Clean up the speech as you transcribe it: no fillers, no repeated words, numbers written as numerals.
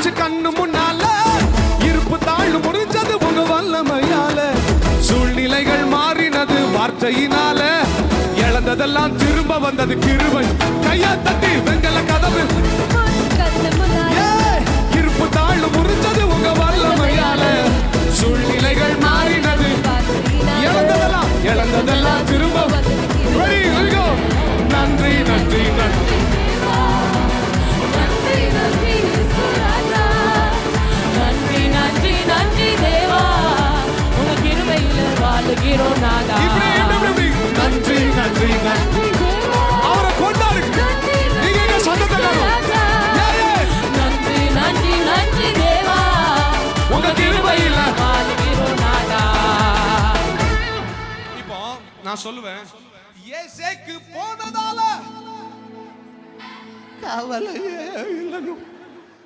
போச்சு கண்ணு முன்னால, இருப்பு தாழ்வு முடிஞ்சது உங்க வல்லமையால, சூழ்நிலைகள் மாறினது வார்த்தையினால, இழந்ததெல்லாம் திரும்ப வந்தது கிருபை. கையா தட்டி வெங்கல கதவு, இருப்பு தாழ்வு முடிஞ்சது உங்க வல்லமையால, சூழ்நிலைகள் மாறினது, இழந்ததெல்லாம் திரும்ப. நன்றி நன்றி நன்றி நன்றி நன்றி நன்றி. அவரை கொண்டாடுங்க. நீங்க எங்க சொந்தக்காரங்க. நன்றி நன்றி நன்றி தேவா, உங்க கிருபையில வாழ்கிறோம் நாதா. இப்போ நான் சொல்லுவேன், இயேசுக்கு போனதால கவலையே இல்லைன்னு.